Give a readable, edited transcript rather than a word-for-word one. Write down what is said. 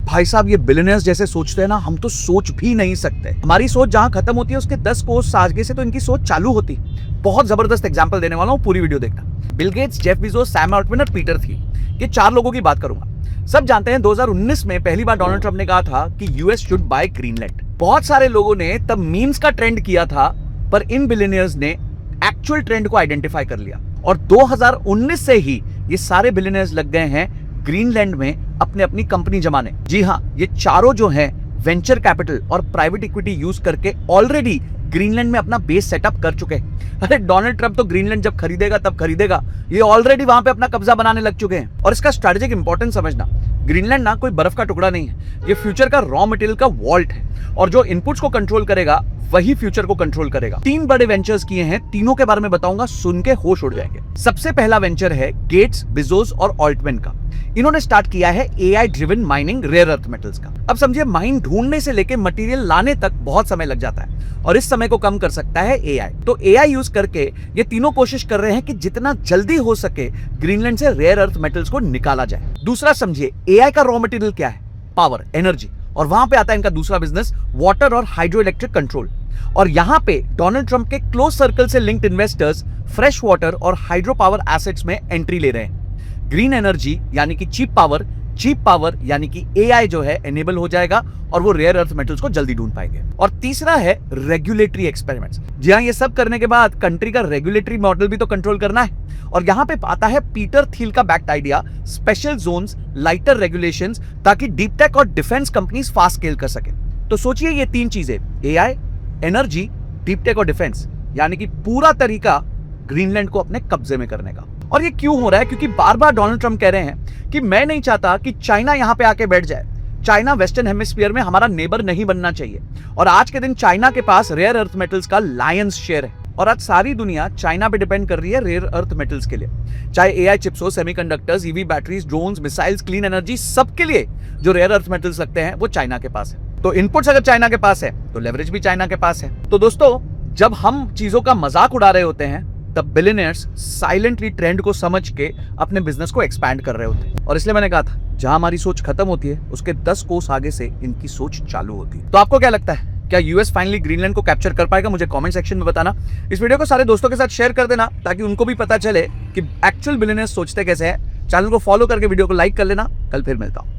भाई साहब ये बिलियनर्स जैसे सोचते हैं ना, हम तो सोच भी नहीं सकते। हमारी सोच जहां खत्म होती है उसके 10 कोस आगे से तो इनकी सोच चालू होती। बहुत जबरदस्त एग्जांपल देने वाला हूं, पूरी वीडियो देखना। Bill Gates, Jeff Bezos, Sam Altman और पीटर थिल, ये 4 लोगों की बात करूंगा। सब जानते हैं 2019 में पहली बार डोनाल्ड ट्रंप ने कहा था कि यूएस शुड बाय ग्रीनलैंड। बहुत सारे लोगों ने तब मीम्स का ट्रेंड किया था, पर इन बिलियनियर्स ने एक्चुअल ट्रेंड को आइडेंटिफाई कर लिया और 2019 से ही ये सारे बिलियनियर्स लग गए हैं ग्रीनलैंड में अपने अपनी कंपनी जमाने। जी हाँ, ये चारों जो हैं वेंचर कैपिटल और प्राइवेट इक्विटी यूज करके ऑलरेडी ग्रीनलैंड में अपना बेस सेटअप कर चुके हैं। अरे डोनाल्ड ट्रंप तो ग्रीनलैंड जब खरीदेगा तब खरीदेगा, ये ऑलरेडी वहां पे अपना कब्जा बनाने लग चुके हैं। और इसका स्ट्रेटेजिक इंपॉर्टेंस समझना, ग्रीनलैंड ना कोई बर्फ का टुकड़ा नहीं है, ये फ्यूचर का रॉ मटेरियल का वॉल्ट है और जो इनपुट्स को कंट्रोल करेगा वही फ्यूचर को कंट्रोल करेगा। 3 बड़े वेंचर्स किए हैं, तीनों के बारे में बताऊंगा, सुन के होश उड़ जाएंगे। सबसे पहला वेंचर है गेट्स, बेजोस और ऑल्टमैन का। इन्होंने स्टार्ट किया है AI driven mining rare earth metals का। अब समझिए, माइन ढूंढने से लेके मटेरियल लाने तक बहुत समय लग जाता है और इस समय को कम कर सकता है एआई। तो एआई यूज करके ये तीनों कोशिश कर रहे हैं कि जितना जल्दी हो सके ग्रीनलैंड से रेयर अर्थ मेटल्स को निकाला जाए। दूसरा समझिए, एआई का रॉ मटेरियल क्या है? Power, energy. और वहां पे आता है इनका दूसरा बिजनेस, वाटर और हाइड्रो इलेक्ट्रिक कंट्रोल। और यहां पे डोनाल्ड ट्रंप के क्लोज सर्कल से लिंक्ड इन्वेस्टर्स फ्रेश वाटर और हाइड्रो पावर एसेट्स में एंट्री ले रहे हैं। ग्रीन एनर्जी यानी कि चीप पावर यानी कि एआई जो है एनेबल हो जाएगा और वो रेयर अर्थ मेटल्स को जल्दी ढूंढ पाएंगे। और तीसरा है रेगुलेटरी एक्सपेरिमेंट्स। जी हाँ, ये सब करने के बाद कंट्री का रेगुलेटरी मॉडल भी तो कंट्रोल करना है और यहां पे आता है पीटर थिल का backed idea, special zones, lighter regulations, ताकि डीप टेक और डिफेंस कंपनीज फास्ट स्केल कर सके। तो सोचिए, ये 3 चीजें, एआई, एनर्जी, डीप टेक और डिफेंस, यानी कि पूरा तरीका ग्रीनलैंड को अपने कब्जे में करने का। और ये क्यों हो रहा है? क्योंकि बार बार डोनाल्ड ट्रंप कह रहे हैं कि मैं नहीं चाहता कि चाइना यहां पे आके बैठ जाए। चाइना वेस्टर्न हेमिस्फीयर में हमारा नेबर नहीं बनना चाहिए और आज के दिन चाइना के पास रेयर अर्थ मेटल्स का लायंस शेयर है और आज सारी दुनिया चाइना पे डिपेंड कर रही है रेयर अर्थ मेटल्स के लिए। चाहे एआई चिप्स हो, semiconductors, EV batteries, drones, missiles, clean energy, सबके लिए जो रेयर अर्थ मेटल्स लगते हैं वो चाइना के पास है। तो इनपुट्स अगर चाइना के पास है तो लेवरेज भी चाइना के पास है। तो दोस्तों, जब हम चीजों का मजाक उड़ा रहे होते हैं तब बिलियनियर्स साइलेंटली ट्रेंड को समझ के अपने बिजनेस को एक्सपैंड कर रहे होते हैं। और इसलिए मैंने कहा था, जहां हमारी सोच खत्म होती है उसके 10 कोस आगे से इनकी सोच चालू होती है। तो आपको क्या लगता है, क्या यूएस फाइनली ग्रीनलैंड को कैप्चर कर पाएगा? मुझे कमेंट सेक्शन में बताना। इस वीडियो को सारे दोस्तों के साथ शेयर कर देना ताकि उनको भी पता चले कि एक्चुअल बिलियनियर्स सोचते कैसे हैं। चैनल को फॉलो करके वीडियो को लाइक कर लेना। कल फिर मिलता हूं।